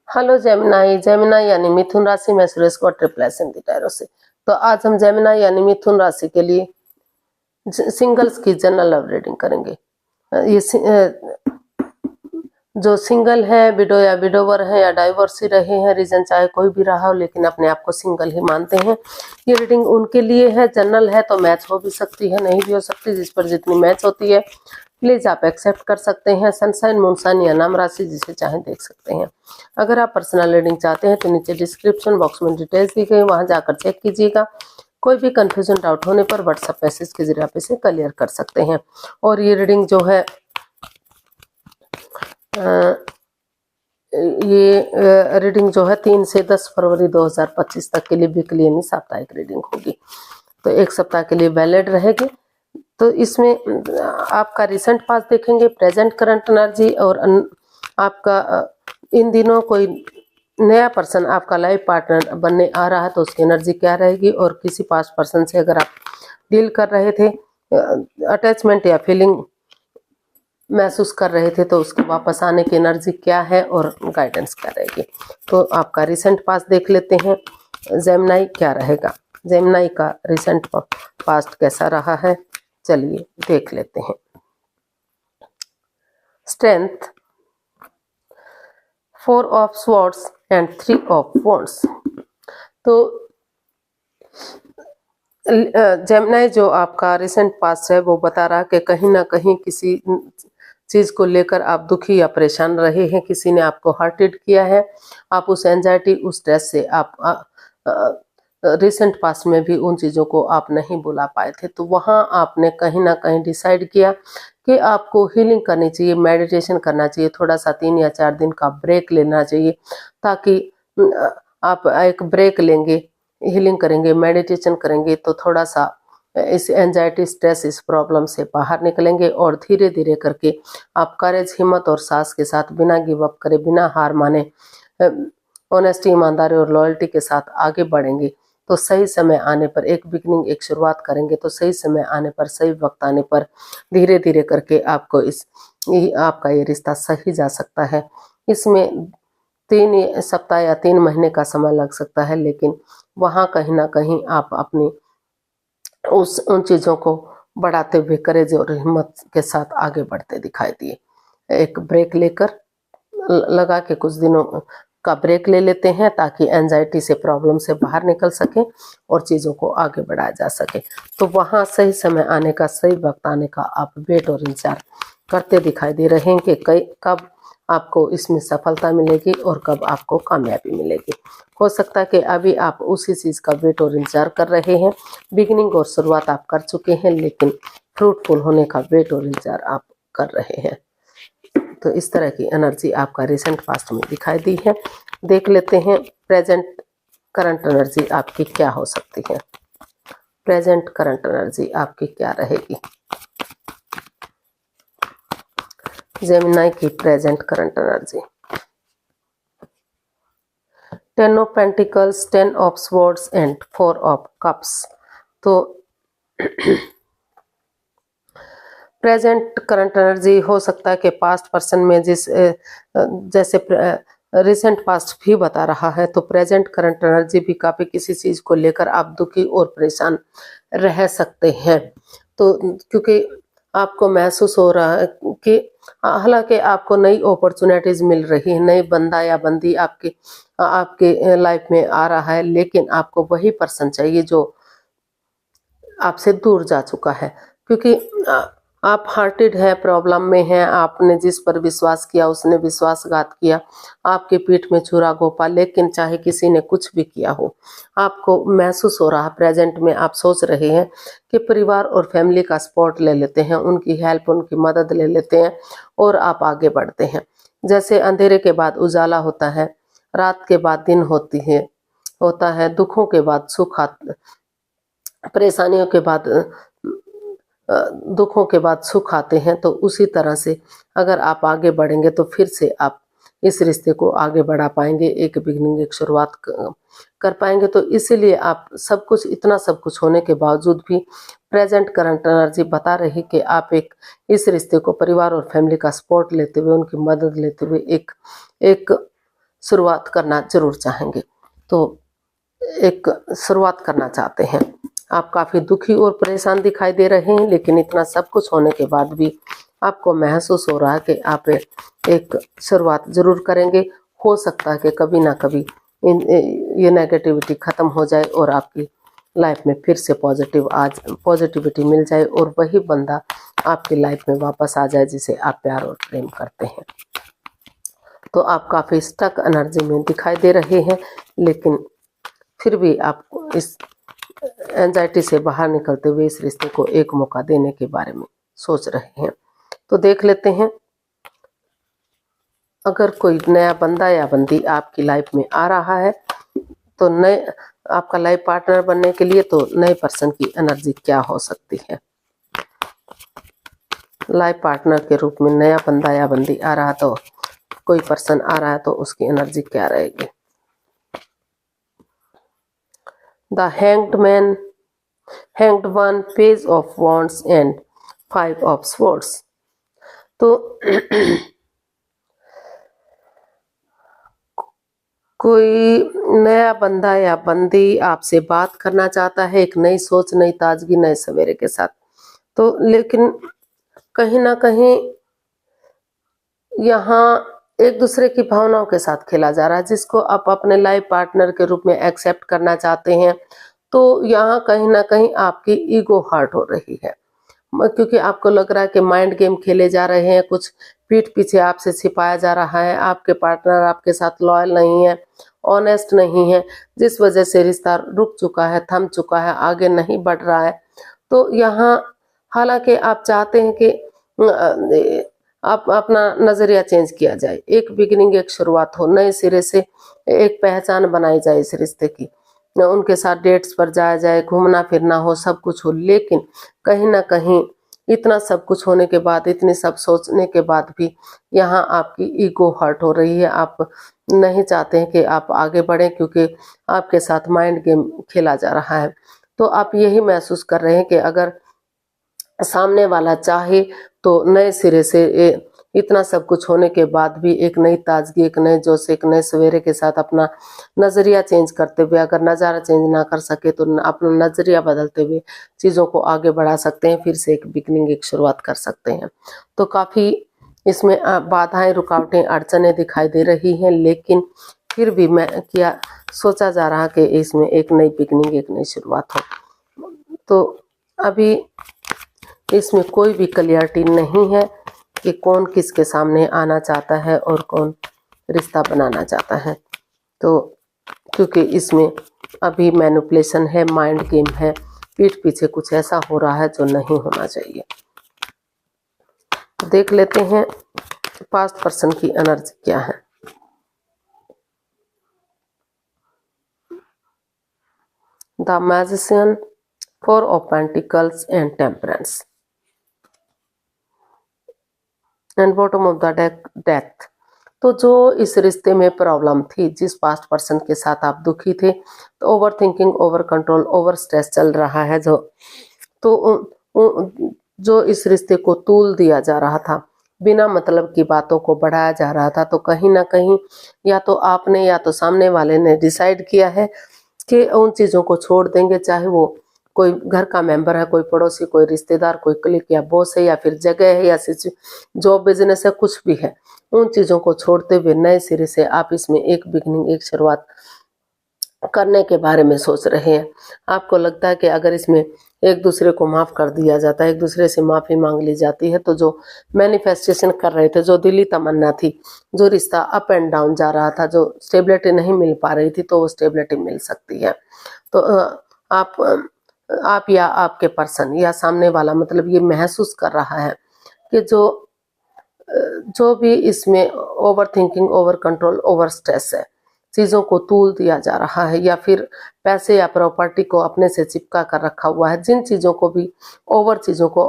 Hello Gemini. Gemini यानी मिथुन राशि में सुरेश को ट्रिप्लेसन दी टैरो से। तो आज हम जेमिनाई यानी मिथुन राशि के लिए सिंगल्स की जनरल लव रीडिंग करेंगे। जो सिंगल है, विडो या विडोवर है या डाइवोर्सी रहे हैं, रीजन चाहे कोई भी रहा हो, लेकिन अपने आप को सिंगल ही मानते हैं, ये रीडिंग उनके लिए है। जनरल है तो मैच हो भी सकती है, नहीं भी हो सकती, जिस पर जितनी मैच होती है प्लीज आप एक्सेप्ट कर सकते हैं। सनसाइन, मूनसाइन या नाम राशि जिसे चाहें देख सकते हैं। अगर आप पर्सनल रीडिंग चाहते हैं तो नीचे डिस्क्रिप्शन बॉक्स में डिटेल्स दी गई, वहां जाकर चेक कीजिएगा। कोई भी कंफ्यूजन डाउट होने पर व्हाट्सएप मैसेज के जरिए आप इसे क्लियर कर सकते हैं। और ये रीडिंग जो है ये रीडिंग जो है 3 से 10 फरवरी 2025 तक के लिए वीकली यानी साप्ताहिक रीडिंग होगी, तो एक सप्ताह के लिए वैलिड रहेगी। तो इसमें आपका रिसेंट पास्ट देखेंगे, प्रेजेंट करंट एनर्जी, और आपका इन दिनों कोई नया पर्सन आपका लाइफ पार्टनर बनने आ रहा है तो उसकी एनर्जी क्या रहेगी, और किसी पास्ट पर्सन से अगर आप डील कर रहे थे, अटैचमेंट या फीलिंग महसूस कर रहे थे, तो उसके वापस आने की एनर्जी क्या है और गाइडेंस क्या रहेगी। तो आपका रिसेंट पास्ट देख लेते हैं। जेमिनाई क्या रहेगा, जेमिनाई का रिसेंट पास्ट कैसा रहा है, चलिए देख लेते हैं। Strength, 4 of swords and 3 of wands. तो जेमिनाई जो आपका रिसेंट पास्ट है वो बता रहा कि कहीं ना कहीं किसी चीज को लेकर आप दुखी या परेशान रहे हैं, किसी ने आपको हर्टेड किया है, आप उस एंजाइटी, उस स्ट्रेस से आप रिसेंट पास्ट में भी उन चीज़ों को आप नहीं भुला पाए थे। तो वहाँ आपने कहीं ना कहीं डिसाइड किया कि आपको हीलिंग करनी चाहिए, मेडिटेशन करना चाहिए, थोड़ा सा 3 या 4 दिन का ब्रेक लेना चाहिए, ताकि आप एक ब्रेक लेंगे, हीलिंग करेंगे, मेडिटेशन करेंगे तो थोड़ा सा इस एंजाइटी, स्ट्रेस, इस प्रॉब्लम से बाहर निकलेंगे और धीरे धीरे करके आप करेज, हिम्मत और साहस के साथ बिना गिव अप करे, बिना हार माने, ऑनेस्टी, ईमानदारी और लॉयल्टी के साथ आगे बढ़ेंगे। तो सही समय आने पर एक बिगनिंग, एक शुरुआत करेंगे, तो सही समय आने पर, सही वक्त आने पर धीरे धीरे करके आपको आपका ये रिश्ता सही जा सकता है। इसमें 3 सप्ताह या 3 महीने का समय लग सकता है, लेकिन वहाँ कहीं ना कहीं आप अपनी उन चीज़ों को बढ़ाते हुए करेज और हिम्मत के साथ आगे बढ़ते दिखाई दिए। एक ब्रेक लेकर लगा के कुछ दिनों का ब्रेक ले लेते हैं ताकि एंजाइटी से, प्रॉब्लम से बाहर निकल सके और चीज़ों को आगे बढ़ाया जा सके। तो वहाँ सही समय आने का, सही वक्त आने का आप वेट और इंतजार करते दिखाई दे रहे हैं कि कब आपको इसमें सफलता मिलेगी और कब आपको कामयाबी मिलेगी। हो सकता है कि अभी आप उसी चीज़ का वेट और इंतजार कर रहे हैं, बिगिनिंग और शुरुआत आप कर चुके हैं, लेकिन फ्रूटफुल होने का वेट और इंतजार आप कर रहे हैं। तो इस तरह की एनर्जी आपका रिसेंट पास्ट में दिखाई दी है। देख लेते हैं प्रेजेंट करंट एनर्जी आपकी क्या हो सकती है। प्रेजेंट करंट एनर्जी आपकी क्या रहेगी, जेमिनाई की present current energy. 10 of pentacles, 10 of swords and 4 of cups. तो प्रेजेंट करंट एनर्जी हो सकता है कि पास्ट पर्सन में जैसे रिसेंट पास्ट भी बता रहा है, तो प्रेजेंट करंट एनर्जी भी काफ़ी किसी चीज़ को लेकर आप दुखी और परेशान रह सकते हैं। तो क्योंकि आपको महसूस हो रहा है कि हालांकि आपको नई अपॉर्चुनिटीज़ मिल रही है, नई बंदा या बंदी आपके लाइफ में आ रहा है, लेकिन आपको वही पर्सन चाहिए जो आपसे दूर जा चुका है, क्योंकि आप हार्टेड है, प्रॉब्लम में हैं, आपने जिस पर विश्वास किया उसने विश्वासघात किया, आपकी पीठ में छुरा घोंपा, लेकिन चाहे किसी ने कुछ भी किया हो, आपको महसूस हो रहा है प्रेजेंट में, आप सोच रहे हैं कि परिवार और फैमिली का सपोर्ट ले लेते हैं, उनकी हेल्प, उनकी मदद ले लेते हैं और आप आगे बढ़ते हैं। जैसे अंधेरे के बाद उजाला होता है, रात के बाद दिन होता है, दुखों के बाद सुख, परेशानियों के बाद दुखों के बाद सुख आते हैं। तो उसी तरह से अगर आप आगे बढ़ेंगे तो फिर से आप इस रिश्ते को आगे बढ़ा पाएंगे, एक बिगनिंग, एक शुरुआत कर पाएंगे। तो इसीलिए आप सब कुछ, इतना सब कुछ होने के बावजूद भी प्रेजेंट करंट एनर्जी बता रही कि आप इस रिश्ते को परिवार और फैमिली का सपोर्ट लेते हुए, उनकी मदद लेते हुए एक शुरुआत करना जरूर चाहेंगे। तो एक शुरुआत करना चाहते हैं। आप काफ़ी दुखी और परेशान दिखाई दे रहे हैं, लेकिन इतना सब कुछ होने के बाद भी आपको महसूस हो रहा है कि आप एक शुरुआत ज़रूर करेंगे। हो सकता है कि कभी ना कभी ये नेगेटिविटी ख़त्म हो जाए और आपकी लाइफ में फिर से पॉजिटिविटी मिल जाए और वही बंदा आपकी लाइफ में वापस आ जाए जिसे आप प्यार और प्रेम करते हैं। तो आप काफ़ी स्टक एनर्जी में दिखाई दे रहे हैं, लेकिन फिर भी आप इस एंजाइटी से बाहर निकलते हुए इस रिश्ते को एक मौका देने के बारे में सोच रहे हैं। तो देख लेते हैं, अगर कोई नया बंदा या बंदी आपकी लाइफ में आ रहा है तो आपका लाइफ पार्टनर बनने के लिए तो नए पर्सन की एनर्जी क्या हो सकती है। लाइफ पार्टनर के रूप में नया बंदा या बंदी आ रहा, तो कोई पर्सन आ रहा है तो उसकी एनर्जी क्या रहेगी। The hanged one, page of wands and 5 of swords. तो कोई नया बंदा या बंदी आपसे बात करना चाहता है, एक नई सोच, नई ताजगी, नए सवेरे के साथ। तो लेकिन कहीं ना कहीं यहाँ एक दूसरे की भावनाओं के साथ खेला जा रहा है, जिसको आप अपने लाइफ पार्टनर के रूप में एक्सेप्ट करना चाहते हैं। तो यहाँ कहीं ना कहीं आपकी ईगो हर्ट हो रही है, क्योंकि आपको लग रहा है कि माइंड गेम खेले जा रहे हैं, कुछ पीठ पीछे आपसे छिपाया जा रहा है। आपके पार्टनर आपके साथ लॉयल नहीं है, ऑनेस्ट नहीं है, जिस वजह से रिश्ता रुक चुका है, थम चुका है, आगे नहीं बढ़ रहा है। तो यहाँ हालांकि आप चाहते हैं कि आप अपना नज़रिया चेंज किया जाए, एक बिगिनिंग, एक शुरुआत हो, नए सिरे से एक पहचान बनाई जाए इस रिश्ते की, उनके साथ डेट्स पर जाया जाए, घूमना फिरना हो, सब कुछ हो। लेकिन कहीं ना कहीं इतना सब कुछ होने के बाद, इतने सब सोचने के बाद भी यहाँ आपकी ईगो हर्ट हो रही है। आप नहीं चाहते हैं कि आप आगे बढ़ें, क्योंकि आपके साथ माइंड गेम खेला जा रहा है। तो आप यही महसूस कर रहे हैं कि अगर सामने वाला चाहे तो नए सिरे से इतना सब कुछ होने के बाद भी एक नई ताजगी, एक नए जोश, एक नए सवेरे के साथ अपना नज़रिया चेंज करते हुए, अगर नज़ारा चेंज ना कर सके तो अपना नज़रिया बदलते हुए चीज़ों को आगे बढ़ा सकते हैं, फिर से एक बिगनिंग, एक शुरुआत कर सकते हैं। तो काफ़ी इसमें बाधाएं, रुकावटें, अड़चनें दिखाई दे रही हैं, लेकिन फिर भी सोचा जा रहा कि इसमें एक नई बिगनिंग, एक नई शुरुआत हो। तो अभी इसमें कोई भी क्लियरिटी नहीं है कि कौन किसके सामने आना चाहता है और कौन रिश्ता बनाना चाहता है। तो क्योंकि इसमें अभी मैनिपुलेशन है, माइंड गेम है, पीठ पीछे कुछ ऐसा हो रहा है जो नहीं होना चाहिए। देख लेते हैं पास्ट पर्सन की एनर्जी क्या है। The magician, 4 of pentacles and temperance and bottom of the death. तो जो इस रिश्ते में प्रॉब्लम थी, जिस पास्ट पर्सन के साथ आप दुखी थे, तो over thinking, over control, over stress चल रहा है जो इस रिश्ते को तूल दिया जा रहा था, बिना मतलब की बातों को बढ़ाया जा रहा था। तो कहीं ना कहीं या तो आपने या तो सामने वाले ने डिसाइड किया है कि उन चीज़ों को छोड़ देंगे, चाहे वो कोई घर का मेंबर है, कोई पड़ोसी, कोई रिश्तेदार, कोई क्लिक या बॉस है, या फिर जगह है, या जॉब, बिजनेस है, कुछ भी है। उन चीज़ों को छोड़ते हुए नए सिरे से आप इसमें एक बिगनिंग, एक शुरुआत करने के बारे में सोच रहे हैं। आपको लगता है कि अगर इसमें एक दूसरे को माफ़ कर दिया जाता है, एक दूसरे से माफ़ी मांग ली जाती है, तो जो मैनिफेस्टेशन कर रहे थे, जो दिली तमन्ना थी, जो रिश्ता अप एंड डाउन जा रहा था, जो स्टेबिलिटी नहीं मिल पा रही थी, तो वो स्टेबिलिटी मिल सकती है। तो आप या आपके पर्सन या सामने वाला, मतलब ये महसूस कर रहा है कि जो भी इसमें over thinking, over control, over stress है, चीज़ों को तूल दिया जा रहा है, या फिर पैसे या प्रॉपर्टी को अपने से चिपका कर रखा हुआ है, जिन चीज़ों को भी चीज़ों को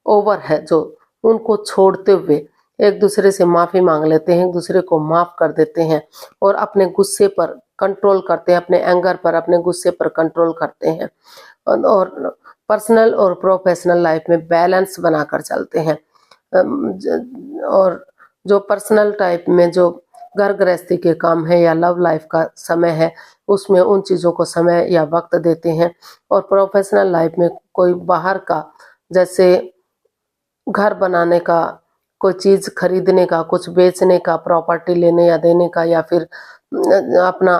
ओवर है, जो उनको छोड़ते हुए एक दूसरे से माफ़ी मांग लेते हैं, एक दूसरे को माफ़ कर देते हैं और अपने गुस्से पर कंट्रोल करते हैं, अपने एंगर पर, अपने गुस्से पर कंट्रोल करते हैं और पर्सनल और प्रोफेशनल लाइफ में बैलेंस बनाकर चलते हैं। और जो पर्सनल टाइप में जो घर गृहस्थी के काम है या लव लाइफ का समय है, उसमें उन चीज़ों को समय या वक्त देते हैं। और प्रोफेशनल लाइफ में कोई बाहर का, जैसे घर बनाने का, कोई चीज़ खरीदने का, कुछ बेचने का, प्रॉपर्टी लेने या देने का, या फिर अपना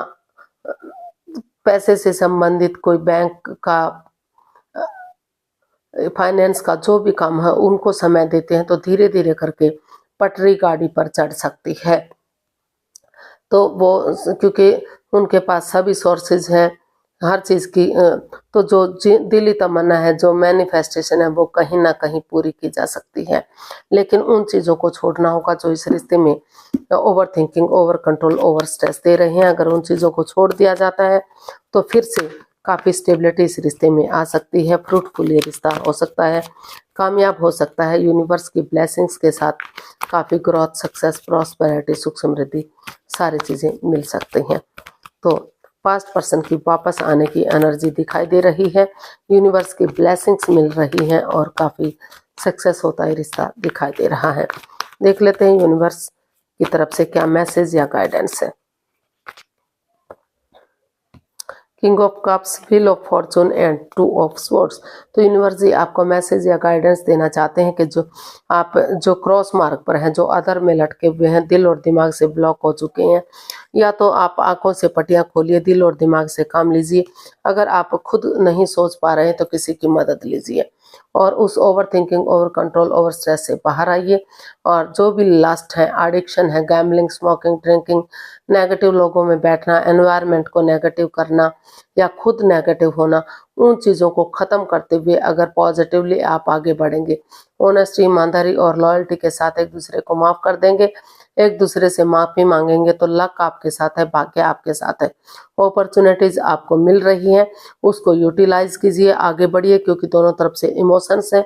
पैसे से संबंधित कोई बैंक का, फाइनेंस का जो भी काम है, उनको समय देते हैं तो धीरे धीरे करके पटरी गाड़ी पर चढ़ सकती है। तो वो क्योंकि उनके पास सभी सोर्सेज हैं हर चीज़ की, तो जो दिली तमन्ना है, जो मैनिफेस्टेशन है, वो कहीं ना कहीं पूरी की जा सकती है। लेकिन उन चीज़ों को छोड़ना होगा जो इस रिश्ते में overthinking, over control, over stress दे रहे हैं। अगर उन चीज़ों को छोड़ दिया जाता है तो फिर से काफ़ी स्टेबिलिटी इस रिश्ते में आ सकती है। फ्रूटफुल ये रिश्ता हो सकता है, कामयाब हो सकता है। यूनिवर्स की ब्लेसिंग्स के साथ काफ़ी ग्रोथ, सक्सेस, प्रॉस्पेरिटी, सुख समृद्धि सारी चीज़ें मिल सकती हैं। तो पास्ट पर्सन की वापस आने की एनर्जी दिखाई दे रही है, यूनिवर्स की ब्लेसिंग्स मिल रही हैं और काफ़ी सक्सेस होता है रिश्ता दिखाई दे रहा है। देख लेते हैं यूनिवर्स की तरफ से क्या मैसेज या गाइडेंस है। King of cups, wheel of Fortune and two of swords. तो यूनिवर्स जी आपको मैसेज या गाइडेंस देना चाहते हैं कि जो क्रॉस मार्ग पर हैं, जो अधर में लटके हुए हैं, दिल और दिमाग से ब्लॉक हो चुके हैं, या तो आप आंखों से पट्टियां खोलिए, दिल और दिमाग से काम लीजिए। अगर आप खुद नहीं सोच पा रहे हैं तो किसी की मदद लीजिए और उस over thinking, over control, over stress से बाहर आइए। और जो भी लास्ट है, एडिक्शन है, गैम्बलिंग, स्मोकिंग, ड्रिंकिंग, नेगेटिव लोगों में बैठना, एनवायरनमेंट को नेगेटिव करना या खुद नेगेटिव होना, उन चीज़ों को ख़त्म करते हुए अगर पॉजिटिवली आप आगे बढ़ेंगे, ऑनेस्टी, ईमानदारी और लॉयल्टी के साथ एक दूसरे को माफ़ कर देंगे, एक दूसरे से माफ़ी मांगेंगे, तो लक आपके साथ है, भाग्य आपके साथ है। अपॉर्चुनिटीज़ आपको मिल रही हैं, उसको यूटिलाइज कीजिए, आगे बढ़िए, क्योंकि दोनों तरफ से इमोशंस हैं,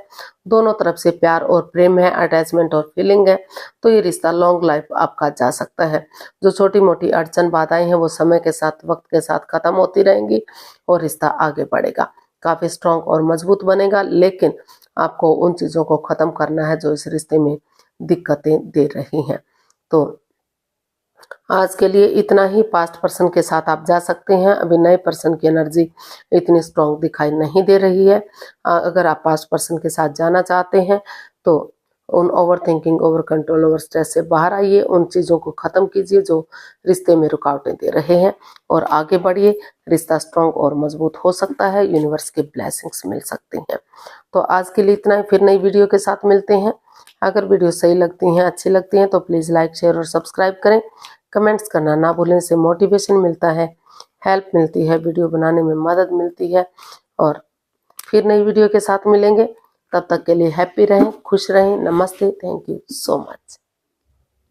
दोनों तरफ से प्यार और प्रेम है, अटैचमेंट और फीलिंग है। तो ये रिश्ता लॉन्ग लाइफ आपका जा सकता है। जो छोटी मोटी अड़चन बाधाएं हैं वो समय के साथ, वक्त के साथ खत्म होती रहेंगी और रिश्ता आगे बढ़ेगा, काफ़ी स्ट्रांग और मजबूत बनेगा। लेकिन आपको उन चीज़ों को ख़त्म करना है जो इस रिश्ते में दिक्कतें दे रही हैं। तो आज के लिए इतना ही। पास्ट पर्सन के साथ आप जा सकते हैं, अभी नए पर्सन की एनर्जी इतनी स्ट्रांग दिखाई नहीं दे रही है। अगर आप पास्ट पर्सन के साथ जाना चाहते हैं तो उन over thinking, over control, over stress से बाहर आइए, उन चीज़ों को ख़त्म कीजिए जो रिश्ते में रुकावटें दे रहे हैं और आगे बढ़िए। रिश्ता स्ट्रांग और मजबूत हो सकता है, यूनिवर्स के ब्लेसिंग्स मिल सकती हैं। तो आज के लिए इतना ही, फिर नई वीडियो के साथ मिलते हैं। अगर वीडियो सही लगती हैं, अच्छी लगती हैं तो प्लीज़ लाइक, शेयर और सब्सक्राइब करें। कमेंट्स करना ना भूलें, इससे मोटिवेशन मिलता है, हेल्प मिलती है, वीडियो बनाने में मदद मिलती है। और फिर नई वीडियो के साथ मिलेंगे, तब तक के लिए हैप्पी रहें, खुश रहें। नमस्ते, थैंक यू सो मच।